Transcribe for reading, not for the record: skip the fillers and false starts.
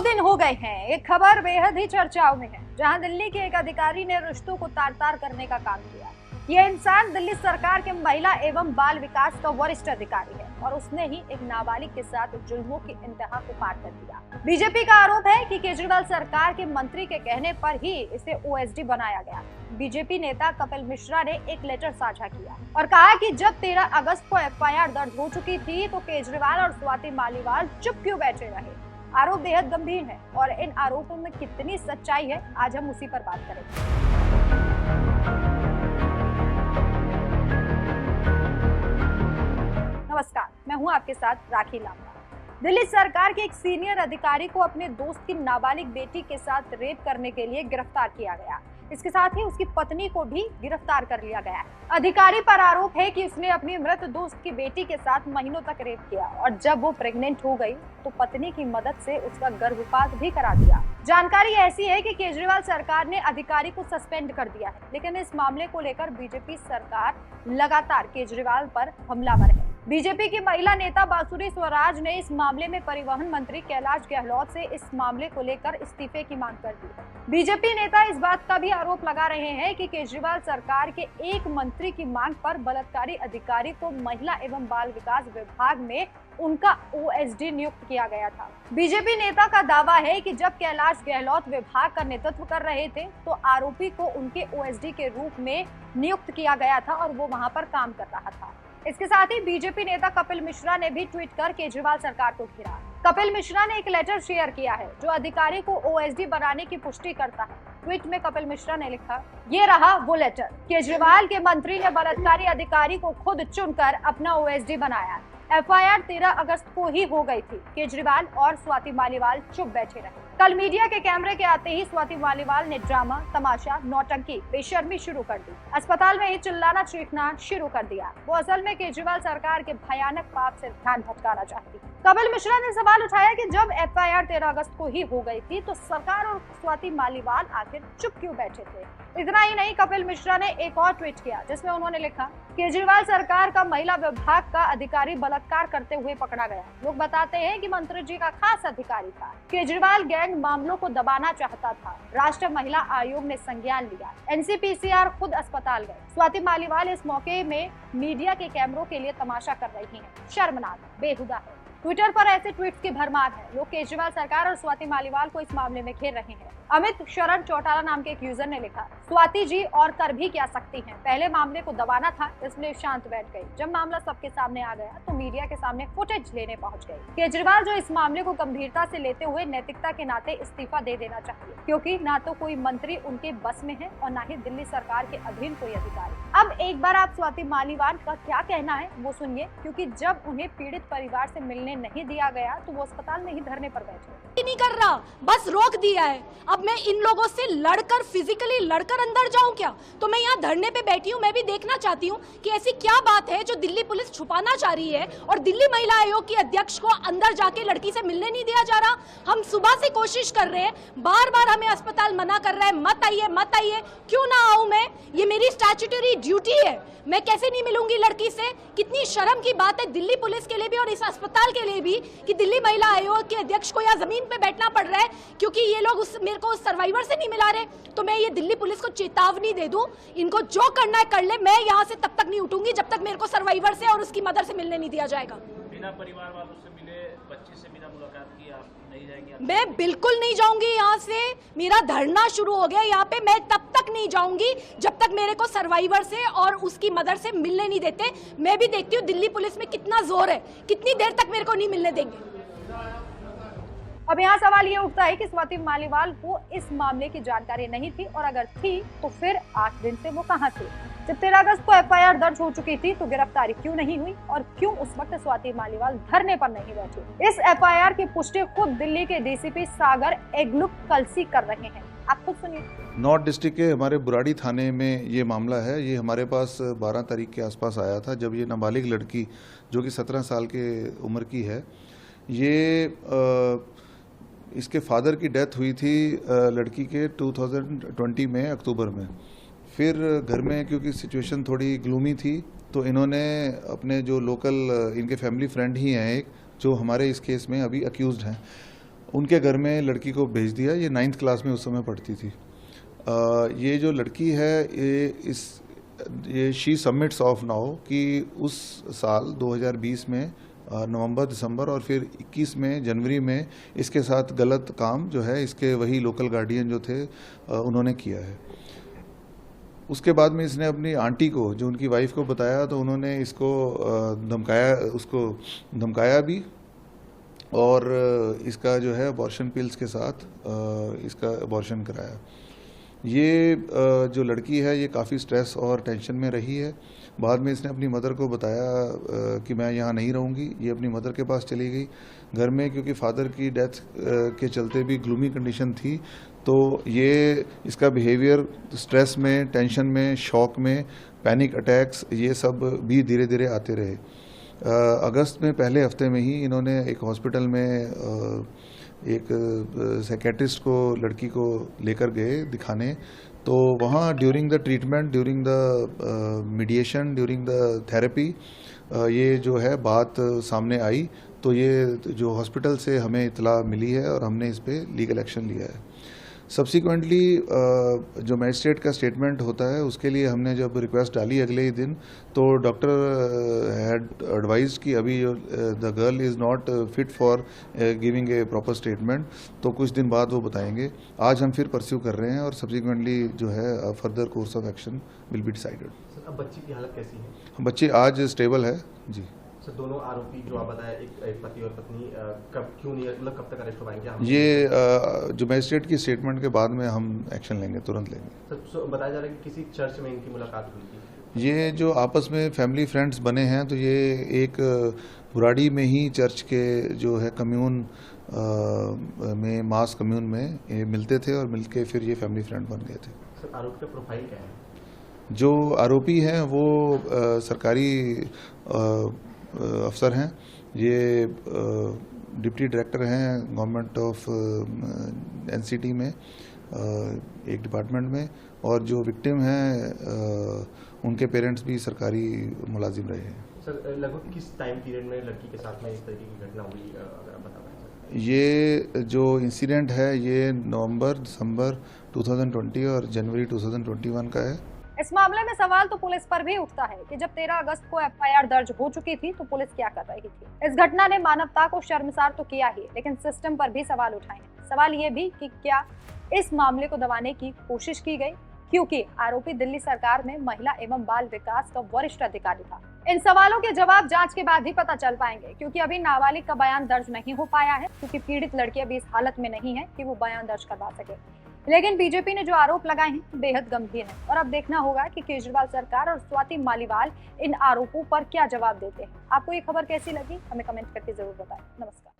दिन हो गए हैं, एक खबर बेहद ही चर्चाओं में है, जहां दिल्ली के एक अधिकारी ने रिश्तों को तार-तार करने का काम किया। ये इंसान दिल्ली सरकार के महिला एवं बाल विकास का वरिष्ठ अधिकारी है और उसने ही एक नाबालिग के साथ जुल्मों की इंतहा को पार कर दिया। बीजेपी का आरोप है कि केजरीवाल सरकार के मंत्री के कहने पर ही इसे ओएसडी बनाया गया। बीजेपी नेता कपिल मिश्रा ने एक लेटर साझा किया और कहा कि जब 13 अगस्त को एफआईआर दर्ज हो चुकी थी तो केजरीवाल और स्वाति मालीवाल चुप क्यों बैठे रहे। आरोप बेहद गंभीर है और इन आरोपों में कितनी सच्चाई है, आज हम उसी पर बात करेंगे। नमस्कार, मैं हूं आपके साथ राखी लांबा। दिल्ली सरकार के एक सीनियर अधिकारी को अपने दोस्त की नाबालिग बेटी के साथ रेप करने के लिए गिरफ्तार किया गया। इसके साथ ही उसकी पत्नी को भी गिरफ्तार कर लिया गया है। अधिकारी पर आरोप है कि उसने अपनी मृत दोस्त की बेटी के साथ महीनों तक रेप किया और जब वो प्रेग्नेंट हो गई तो पत्नी की मदद से उसका गर्भपात भी करा दिया। जानकारी ऐसी है कि केजरीवाल सरकार ने अधिकारी को सस्पेंड कर दिया है, लेकिन इस मामले को लेकर बीजेपी सरकार लगातार केजरीवाल पर हमलावर है। बीजेपी की महिला नेता बांसुरी स्वराज ने इस मामले में परिवहन मंत्री कैलाश गहलोत से इस मामले को लेकर इस्तीफे की मांग कर दी। बीजेपी नेता इस बात का भी आरोप लगा रहे हैं कि केजरीवाल सरकार के एक मंत्री की मांग पर बलात्कारी अधिकारी को महिला एवं बाल विकास विभाग में उनका ओएसडी नियुक्त किया गया था। बीजेपी नेता का दावा है कि जब कैलाश गहलोत विभाग का नेतृत्व कर रहे थे तो आरोपी को उनके ओएसडी के रूप में नियुक्त किया गया था और वो वहां पर काम कर रहा था। इसके साथ ही बीजेपी नेता कपिल मिश्रा ने भी ट्वीट कर केजरीवाल सरकार को घेरा। कपिल मिश्रा ने एक लेटर शेयर किया है जो अधिकारी को ओएसडी बनाने की पुष्टि करता है। ट्वीट में कपिल मिश्रा ने लिखा, ये रहा वो लेटर। केजरीवाल के मंत्री ने बलात्कारी अधिकारी को खुद चुनकर अपना ओएसडी बनाया। एफआईआर 13 अगस्त को ही हो गई थी। केजरीवाल और स्वाति मालीवाल चुप बैठे रहे। कल मीडिया के कैमरे के आते ही स्वाति मालीवाल ने ड्रामा, तमाशा, नौटंकी, बेशर्मी शुरू कर दी। अस्पताल में ही चिल्लाना चीखना शुरू कर दिया। वो असल में केजरीवाल सरकार के भयानक पाप से ध्यान भटकाना चाहती। कपिल मिश्रा ने सवाल उठाया कि जब एफआईआर 13 अगस्त को ही हो गई थी तो सरकार और स्वाति मालीवाल आखिर चुप क्यों बैठे थे। इतना ही नहीं, कपिल मिश्रा ने एक और ट्वीट किया जिसमें उन्होंने लिखा, केजरीवाल सरकार का महिला विभाग का अधिकारी बलात्कार करते हुए पकड़ा गया। लोग बताते हैं कि मंत्री जी का खास अधिकारी था। केजरीवाल गैंग मामलों को दबाना चाहता था। राष्ट्रीय महिला आयोग ने संज्ञान लिया। एनसीपीसीआर खुद अस्पताल गए। स्वाति मालीवाल इस मौके में मीडिया के कैमरों के लिए तमाशा कर रही हैं। शर्मनाक, बेहुदा है। ट्विटर पर ऐसे ट्वीट्स की भरमार है। लोग केजरीवाल सरकार और स्वाति मालीवाल को इस मामले में घेर रहे हैं। अमित शरण चौटाला नाम के एक यूजर ने लिखा, स्वाति जी और कर भी क्या सकती हैं। पहले मामले को दबाना था, इसलिए शांत बैठ गई। जब मामला सबके सामने आ गया तो मीडिया के सामने फुटेज लेने पहुंच गई। केजरीवाल जो इस मामले को गंभीरता से लेते हुए नैतिकता के नाते इस्तीफा दे देना चाहिए, क्योंकि ना तो कोई मंत्री उनके बस में है और ना ही दिल्ली सरकार के अधीन कोई अधिकारी। अब एक बार आप स्वाति मालीवाल का क्या कहना है वो सुनिए, क्योंकि जब उन्हें पीड़ित परिवार से मिलने नहीं दिया गया तो वो अस्पताल में ही धरने पर बैठे। नहीं कर रहा, बस रोक दिया है। अब मैं इन लोगों से लड़कर, फिजिकली लड़कर अंदर जाऊं क्या? तो मैं यहाँ धरने पे बैठी हूँ। मैं भी देखना चाहती हूँ कि ऐसी क्या बात है जो दिल्ली पुलिस छुपाना चाह रही है और दिल्ली महिला आयोग की अध्यक्ष को अंदर जाके लड़की से मिलने नहीं दिया जा रहा। हम सुबह से कोशिश कर रहे हैं, बार बार हमें अस्पताल मना कर रहा है, मत आइए मत आइए। क्यों ना आऊं मैं? ये मेरी स्टैट्यूटरी ड्यूटी है। मैं कैसे नहीं मिलूंगी लड़की से? कितनी शर्म की बात है दिल्ली पुलिस के लिए भी और इस अस्पताल के लिए भी कि दिल्ली महिला आयोग के अध्यक्ष को यहाँ जमीन पे बैठना पड़ रहा है क्योंकि ये लोग मेरे को सर्वाइवर से नहीं मिला रहे। तो मैं ये दिल्ली पुलिस को चेतावनी दे दूं, इनको जो करना है कर ले। मैं यहाँ से तब तक नहीं उठूंगी जब तक मेरे को सर्वाइवर से और उसकी मदर से मिलने नहीं दिया जाएगा। बिना परिवार वालों से मिले, बच्ची से बिना मुलाकात की आप नहीं जाएंगे? मैं बिल्कुल नहीं जाऊंगी यहाँ से। मेरा धरना शुरू हो गया यहाँ पे। मैं तब तक नहीं जाऊंगी जब तक मेरे को सर्वाइवर से और उसकी मदर से मिलने नहीं देते। मैं भी देखती हूँ दिल्ली पुलिस में कितना जोर है, कितनी देर तक मेरे को नहीं मिलने देंगे। अब यहाँ सवाल ये उठता है कि स्वाति मालीवाल को इस मामले की जानकारी नहीं थी और अगर थी तो फिर 8 दिन से वो कहाँ थे? जब 13 अगस्त को एफआईआर दर्ज हो चुकी थी तो गिरफ्तारी क्यों नहीं हुई और क्यों उस वक्त स्वाति मालीवाल धरने पर नहीं बैठी? इस एफआईआर की पुष्टि खुद दिल्ली के डीसीपी सागर एग्लुकल्सी कर रहे हैं। आप खुद सुनिए। नॉर्थ डिस्ट्रिक्ट के हमारे बुराड़ी थाने में ये मामला है। ये हमारे पास 12 तारीख के आसपास आया था, जब ये नाबालिग लड़की जो कि 17 साल के उम्र की है, ये इसके फादर की डेथ हुई थी लड़की के 2020 में अक्टूबर में। फिर घर में क्योंकि सिचुएशन थोड़ी ग्लूमी थी तो इन्होंने अपने जो लोकल इनके फैमिली फ्रेंड ही हैं एक, जो हमारे इस केस में अभी अक्यूज्ड हैं, उनके घर में लड़की को भेज दिया। ये 9th क्लास में उस समय पढ़ती थी। ये जो लड़की है ये शी सबमिट्स ऑफ नाउ कि उस साल 2020 में नवंबर, दिसंबर और फिर 21 में जनवरी में इसके साथ गलत काम जो है इसके वही लोकल गार्डियन जो थे उन्होंने किया है। उसके बाद में इसने अपनी आंटी को, जो उनकी वाइफ को बताया, तो उन्होंने इसको धमकाया भी और इसका जो है अबॉर्शन पिल्स के साथ इसका अबॉर्शन कराया। ये जो लड़की है ये काफ़ी स्ट्रेस और टेंशन में रही है। बाद में इसने अपनी मदर को बताया कि मैं यहाँ नहीं रहूँगी। ये अपनी मदर के पास चली गई घर में, क्योंकि फादर की डेथ के चलते भी ग्लूमी कंडीशन थी। तो ये इसका बिहेवियर स्ट्रेस में, टेंशन में, शॉक में, पैनिक अटैक्स ये सब भी धीरे धीरे आते रहे। अगस्त में पहले हफ्ते में ही इन्होंने एक हॉस्पिटल में एक साइकेट्रिस्ट को, लड़की को लेकर गए दिखाने। तो वहाँ during the treatment, during the mediation, during the therapy ये जो है बात सामने आई। तो ये जो हॉस्पिटल से हमें इतला मिली है और हमने इस पर लीगल एक्शन लिया है। सब्सिक्वेंटली जो मजिस्ट्रेट का स्टेटमेंट होता है उसके लिए हमने जब रिक्वेस्ट डाली अगले ही दिन, तो डॉक्टर हैड एडवाइज कि अभी the girl is not fit for giving a proper statement, तो कुछ दिन बाद वो बताएंगे। आज हम फिर परस्यू कर रहे हैं और सब्सिक्वेंटली जो है further course of action will be decided. Sir, अब बच्ची की हालत कैसी है? बच्ची आज स्टेबल है जी। सर, दोनों आरोपी जो आप बताया, एक पति और पत्नी, कब तक अरेस्ट हो पाएंगे? ये जो मजिस्ट्रेट की स्टेटमेंट के बाद में हम एक्शन लेंगे, तुरंत लेंगे। सर, बताया जा रहा है कि किसी चर्च में इनकी मुलाकात हुई थी। ये जो आपस में फैमिली फ्रेंड्स बने हैं, तो ये एक बुराड़ी में ही चर्च के जो है कम्यून में, मास कम्यून में ये मिलते थे और मिलके फिर ये फैमिली फ्रेंड बन गए थे। सर, आरोपी का प्रोफाइल क्या है? जो आरोपी हैं वो सरकारी अफसर हैं। ये डिप्टी डायरेक्टर हैं गवर्नमेंट ऑफ एनसीटी में, एक डिपार्टमेंट में, और जो विक्टिम हैं उनके पेरेंट्स भी सरकारी मुलाजिम रहे हैं। सर, लगभग किस टाइम पीरियड में लड़की के साथ में इस तरीके की घटना हुई, अगर आप बता पाएं? ये जो इंसिडेंट है ये नवंबर, दिसंबर 2020 और जनवरी 2021 का है। इस मामले में सवाल तो पुलिस पर भी उठता है कि जब 13 अगस्त को एफआईआर दर्ज हो चुकी थी तो पुलिस क्या कर रही थी। इस घटना ने मानवता को शर्मसार तो किया ही, लेकिन सिस्टम पर भी सवाल उठाए हैं। सवाल ये भी कि क्या इस मामले को दबाने की कोशिश की गई, क्योंकि आरोपी दिल्ली सरकार में महिला एवं बाल विकास का वरिष्ठ अधिकारी था। इन सवालों के जवाब जांच के बाद ही पता चल पाएंगे, क्योंकि अभी नाबालिग का बयान दर्ज नहीं हो पाया है, क्योंकि पीड़ित लड़की अभी इस हालत में नहीं है कि वो बयान दर्ज करवा सके। लेकिन बीजेपी ने जो आरोप लगाए हैं बेहद गंभीर हैं और अब देखना होगा कि केजरीवाल सरकार और स्वाति मालीवाल इन आरोपों पर क्या जवाब देते हैं। आपको ये खबर कैसी लगी हमें कमेंट करके जरूर बताएं। नमस्कार।